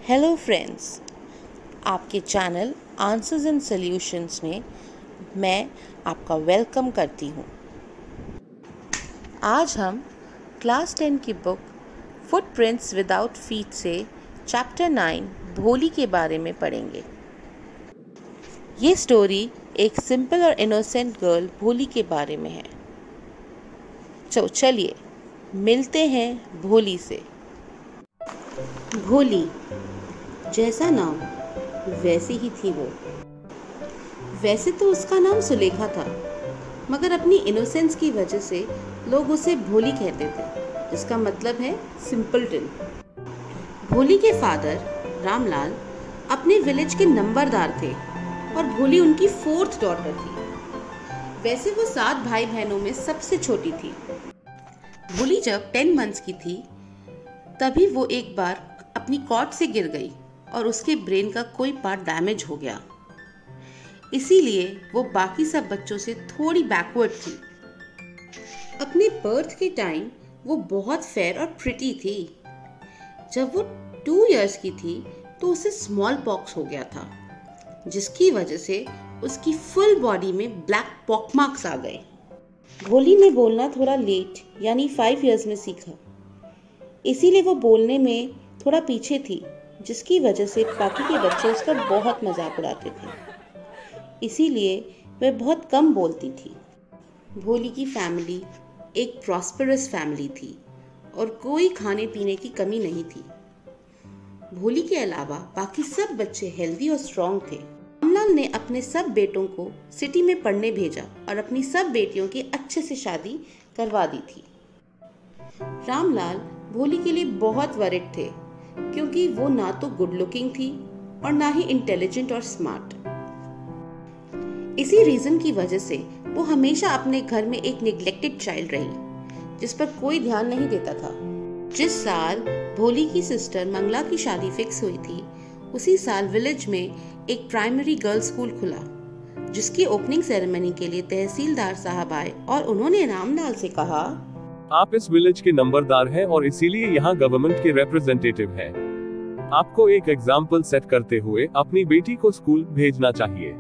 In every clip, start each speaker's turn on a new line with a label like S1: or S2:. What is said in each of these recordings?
S1: Hello friends, आपके channel answers and solutions में मैं आपका वेलकम करती हूँ। आज हम क्लास 10 की बुक फुटप्रिंट्स विदाउट फीट से चैप्टर 9 भोली के बारे में पढ़ेंगे। ये स्टोरी एक सिंपल और इनोसेंट गर्ल भोली के बारे में है। चलिए मिलते हैं भोली से।
S2: भोली, जैसा नाम वैसी ही थी वो। वैसे तो उसका नाम सुलेखा था, मगर अपनी इनोसेंस की वजह से लोग उसे भोली कहते थे, जिसका मतलब है सिंपलटन। भोली के फादर रामलाल अपने विलेज के नंबरदार थे और भोली उनकी 4th डॉटर थी। वैसे वो 7 भाई बहनों में सबसे छोटी थी। भोली जब 10 मंथ्स की थी तभी वो एक बार अपनी कॉट से गिर गई और उसके ब्रेन का कोई पार्ट डैमेज हो गया। इसीलिए वो बाकी सब बच्चों से थोड़ी बैकवर्ड थी। अपने बर्थ के टाइम वो बहुत फेयर और प्रिटी थी। जब वो 2 इयर्स की थी तो उसे स्मॉल पॉक्स हो गया था, जिसकी वजह से उसकी फुल बॉडी में ब्लैक पॉक मार्क्स आ गए। भोली ने बोलना थोड़ा लेट यानी 5 इयर्स में सीखा, इसीलिए वो बोलने में थोड़ा पीछे थी, जिसकी वजह से बाकी के बच्चे उसका बहुत मजाक उड़ाते थे। इसीलिए वह बहुत कम बोलती थी। भोली की फैमिली एक प्रॉस्परस फैमिली थी और कोई खाने पीने की कमी नहीं थी। भोली के अलावा बाकी सब बच्चे हेल्दी और स्ट्रॉन्ग थे। रामलाल ने अपने सब बेटों को सिटी में पढ़ने भेजा और अपनी सब बेटियों की अच्छे से शादी करवा दी थी। रामलाल भोली के लिए बहुत वरीड थे, क्योंकि वो ना तो गुड लुकिंग थी और ना ही इंटेलिजेंट और स्मार्ट। इसी रीजन की वजह से वो हमेशा अपने घर में एक निग्लेक्टेड चाइल्ड रही, जिस पर कोई ध्यान नहीं देता था। जिस साल भोली की सिस्टर मंगला की शादी फिक्स हुई थी, उसी साल विलेज में एक प्राइमरी गर्ल्स स्कूल खुला, जिसकी ओपनिंग सेरेमनी के लिए तहसीलदार साहब आए और उन्होंने रामलाल से कहा,
S3: आप इस विलेज के नंबरदार हैं और इसीलिए यहाँ गवर्नमेंट के रिप्रेजेंटेटिव हैं। आपको एक एग्जाम्पल सेट करते हुए अपनी बेटी को स्कूल भेजना चाहिए।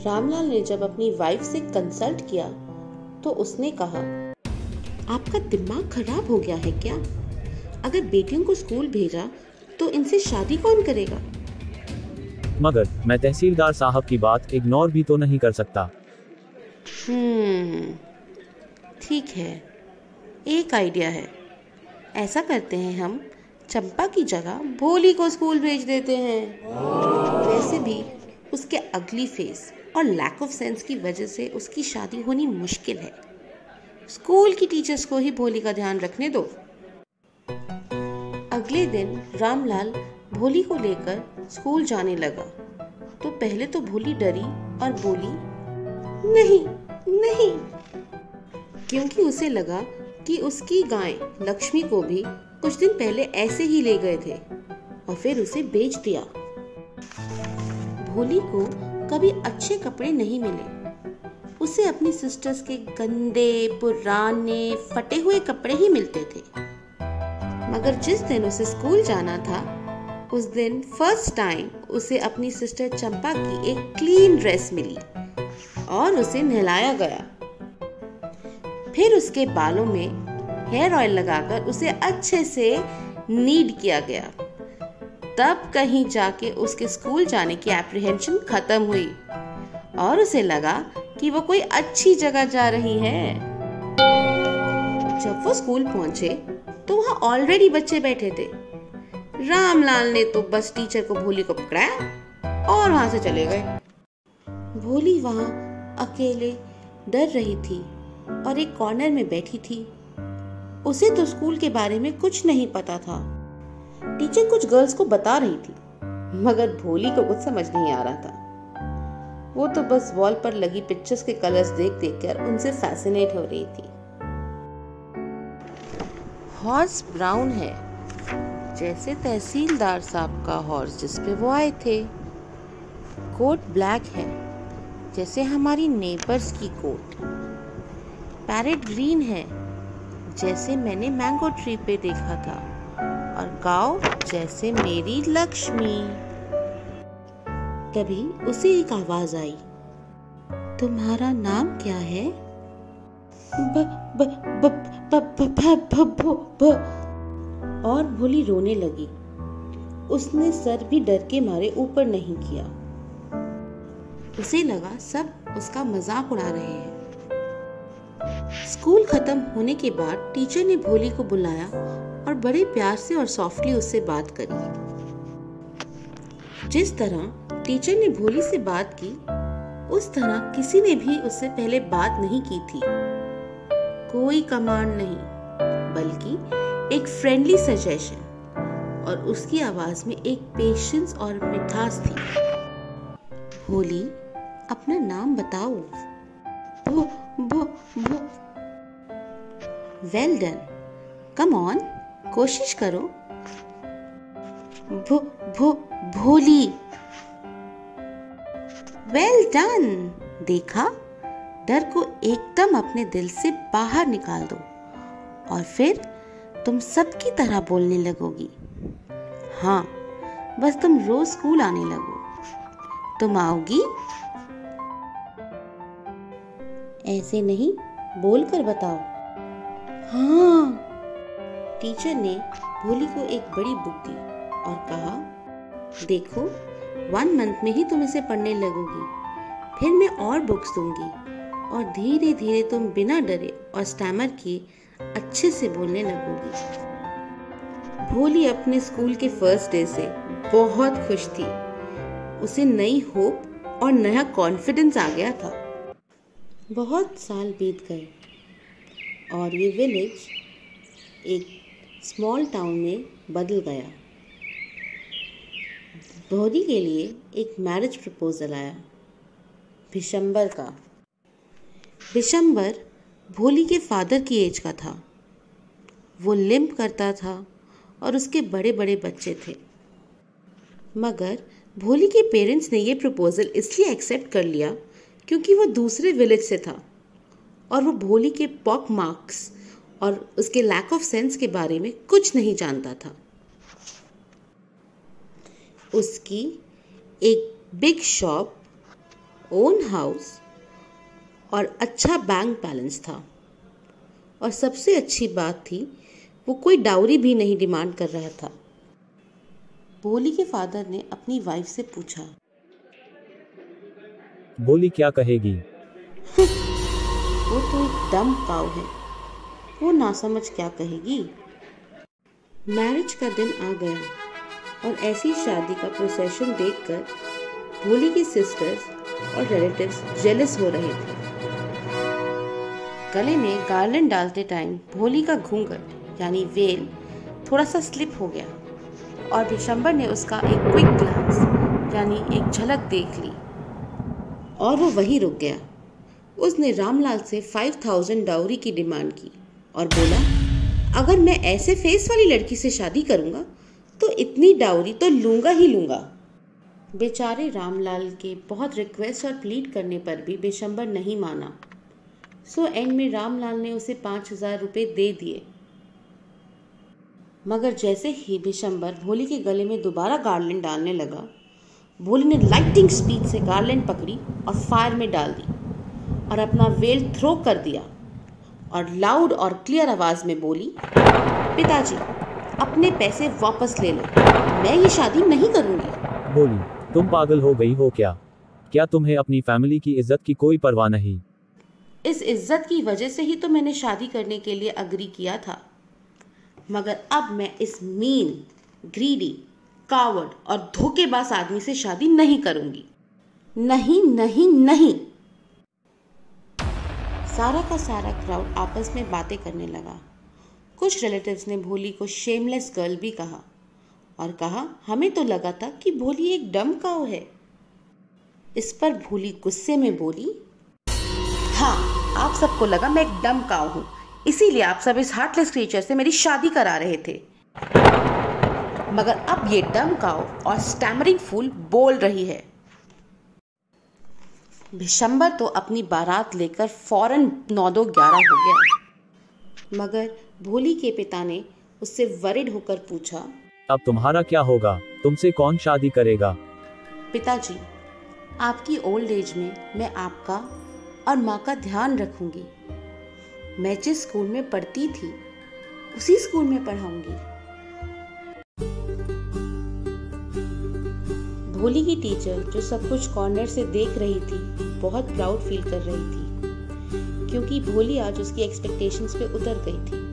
S2: रामलाल ने जब अपनी वाइफ से कंसल्ट किया तो उसने कहा, आपका दिमाग खराब हो गया है क्या? अगर बेटियों को स्कूल भेजा तो इनसे शादी कौन करेगा?
S4: मगर मैं तहसीलदार साहब की बात इग्नोर भी तो नहीं कर सकता।
S2: ठीक है, एक आइडिया है। ऐसा करते हैं, हम चंपा की जगह भोली को स्कूल भेज देते हैं। वैसे भी उसके अगली फेस और लैक ऑफ सेंस की वजह से उसकी शादी होनी मुश्किल है। स्कूल की टीचर्स को ही भोली का ध्यान रखने दो। अगले दिन रामलाल भोली को लेकर स्कूल जाने लगा तो पहले तो भोली डरी और बोली, नहीं नहीं, क्योंकि उसे लगा कि उसकी गाय लक्ष्मी को भी कुछ दिन पहले ऐसे ही ले गए थे और फिर उसे बेच दिया। भोली को कभी अच्छे कपड़े नहीं मिले। उसे अपनी सिस्टर्स के गंदे पुराने फटे हुए कपड़े ही मिलते थे। मगर जिस दिन उसे स्कूल जाना था, उस दिन फर्स्ट टाइम उसे अपनी सिस्टर चंपा की एक क्लीन ड्रेस मिली और उसे नहलाया गया। फिर उसके बालों में हेयर ऑयल लगाकर उसे अच्छे से नीड किया गया। तब कहीं जाके उसके स्कूल जाने की एप्रीहेंशन खत्म हुई और उसे लगा कि वो कोई अच्छी जगह जा रही है। जब वो स्कूल पहुंचे तो वहां ऑलरेडी बच्चे बैठे थे। रामलाल ने तो बस टीचर को भोली को पकड़ाया और वहां से चले गए। भोली वहां अकेले डर रही थी और एक कॉर्नर में बैठी थी। उसे तो स्कूल के बारे में कुछ नहीं पता था। टीचर कुछ गर्ल्स को बता रही थी, मगर भोली को कुछ समझ नहीं आ रहा था। वो तो बस वॉल पर लगी पिक्चर्स के कलर्स देख देख कर उनसे फैसिनेट हो रही थी। हॉर्स ब्राउन है, जैसे तहसीलदार साहब का हॉर्स जिस पे वो आए थे। कोट ब्लैक है, जैसे हमारी नेबर्स की कोट। पैरेट ग्रीन है, जैसे मैंने मैंगो ट्री पे देखा था।
S1: और गाओ जैसे मेरी लक्ष्मी।
S2: तभी उसे एक आवाज आई, तुम्हारा नाम क्या है? ब ब ब ब ब ब ब ब और भोली रोने लगी। उसने सर भी डर के मारे ऊपर नहीं किया। उसे लगा सब उसका मजाक उड़ा रहे हैं। स्कूल खत्म होने के बाद टीचर ने भोली को बुलाया और बड़े प्यार से और सॉफ्टली उससे बात करी। जिस तरह टीचर ने भोली से बात की, उस तरह किसी ने भी उससे पहले बात नहीं की थी। कोई कमांड नहीं, बल्कि एक फ्रेंडली सजेशन, और उसकी आवाज में एक पेशेंस और मिठास थी। भोली, अपना नाम बताओ। भो भो भो वेल डन, कम ऑन, कोशिश करो। भो भो भोली, वेल डन। देखा, डर को एकदम अपने दिल से बाहर निकाल दो और फिर तुम सबकी तरह बोलने लगोगी। हाँ, बस तुम रोज स्कूल आने लगो। तुम आओगी? ऐसे नहीं, बोलकर बताओ। हाँ। टीचर ने भोली को एक बड़ी बुक दी और कहा, देखो, 1 मंथ में ही तुम इसे पढ़ने लगोगी। फिर मैं और बुक्स दूंगी और धीरे धीरे तुम बिना डरे और स्टैमर किए अच्छे से बोलने लगोगी। भोली अपने स्कूल के फर्स्ट डे से बहुत खुश थी। उसे नई होप और नया कॉन्फिडेंस आ गया था। बहुत साल बीत गए और ये विलेज एक स्मॉल टाउन में बदल गया। भोली के लिए एक मैरिज प्रपोजल आया, भिशंबर का। भिशंबर भोली के फादर की एज का था। वो लिम्प करता था और उसके बड़े बड़े बच्चे थे। मगर भोली के पेरेंट्स ने ये प्रपोजल इसलिए एक्सेप्ट कर लिया क्योंकि वो दूसरे विलेज से था और वो भोली के पॉक मार्क्स और उसके लैक ऑफ सेंस के बारे में कुछ नहीं जानता था। उसकी एक बिग शॉप, ओन हाउस और अच्छा बैंक बैलेंस था। और सबसे अच्छी बात थी, वो कोई डाउरी भी नहीं डिमांड कर रहा था। भोली के फादर ने अपनी वाइफ से पूछा,
S4: भोली क्या कहेगी?
S2: वो तो एक डम काऊ है, वो नासमझ क्या कहेगी। मैरिज का दिन आ गया और ऐसी शादी का प्रोसेशन देखकर भोली की सिस्टर्स और रिलेटिव्स जेलस हो रहे थे। गले में गार्लैंड डालते टाइम भोली का घूंघट यानी वेल थोड़ा सा स्लिप हो गया और भिशंबर ने उसका एक क्विक ग्लांस यानी एक झलक देख ली और वो वहीं रुक गया। उसने रामलाल से 5000 डाउरी की डिमांड की और बोला, अगर मैं ऐसे फेस वाली लड़की से शादी करूंगा तो इतनी डाउरी तो लूंगा ही लूंगा। बेचारे रामलाल के बहुत रिक्वेस्ट और प्लीड करने पर भी भिशंबर नहीं माना। सो एंड में रामलाल ने उसे 5000 रुपये दे दिए। मगर जैसे ही भिशंबर भोली के गले में दोबारा गार्लैंड डालने लगा, भोली ने लाइटिंग स्पीड से गार्लैंड पकड़ी और फायर में डाल दी और अपना वेल थ्रो कर दिया और लाउड और क्लियर आवाज में बोली, पिताजी, अपने पैसे वापस ले लो, मैं ये शादी नहीं करूंगी।
S4: भोली, तुम पागल हो गई हो क्या? क्या तुम्हें अपनी फैमिली की इज्जत की कोई परवाह नहीं?
S2: इस इज्जत की वजह से ही तो मैंने शादी करने के लिए अग्री किया था। मगर अब मैं इस मीन, ग्रीडी, कावर्ड और धोखेबाज आदमी से शादी नहीं करूंगी। नहीं नहीं नहीं। सारा का सारा क्राउड आपस में बातें करने लगा। कुछ रिलेटिव्स ने भोली को शेमलेस गर्ल भी कहा और कहा, हमें तो लगा था कि भोली एक डम काऊ है। इस पर भोली गुस्से में बोली, हाँ, आप सबको लगा मैं एक डम काऊ हूं, इसीलिए आप सब इस हार्टलेस क्रीचर से मेरी शादी करा रहे थे। मगर अब ये डम काऊ और स्टैमरिंग फूल बोल रही है। भिशंबर तो अपनी बारात लेकर फौरन 9-11 हो गया। मगर भोली के पिता ने उससे वरिड होकर पूछा,
S4: अब तुम्हारा क्या होगा? तुमसे कौन शादी करेगा?
S2: पिताजी, आपकी ओल्ड एज में मैं आपका और माँ का ध्यान रखूंगी। मैं जिस स्कूल में पढ़ती थी उसी स्कूल में पढ़ाऊंगी। भोली की टीचर, जो सब कुछ कॉर्नर से देख रही थी, बहुत प्राउड फील कर रही थी, क्योंकि भोली आज उसकी एक्सपेक्टेशंस पे उतर गई थी।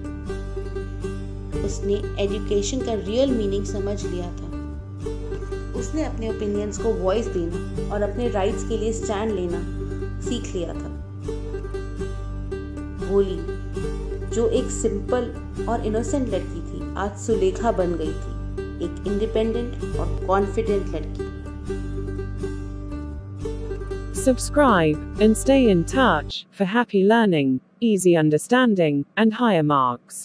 S2: उसने एजुकेशन का रियल मीनिंग समझ लिया था। उसने अपने ओपिनियंस को वॉइस देना और अपने राइट्स के लिए स्टैंड लेना सीख लिया था। भोली, जो एक सिंपल और इनोसेंट लड़की थी, आज सुलेखा बन गई थी, एक इंडिपेंडेंट और कॉन्फिडेंट लड़की।
S5: Subscribe and stay in touch for happy learning, easy understanding, and higher marks.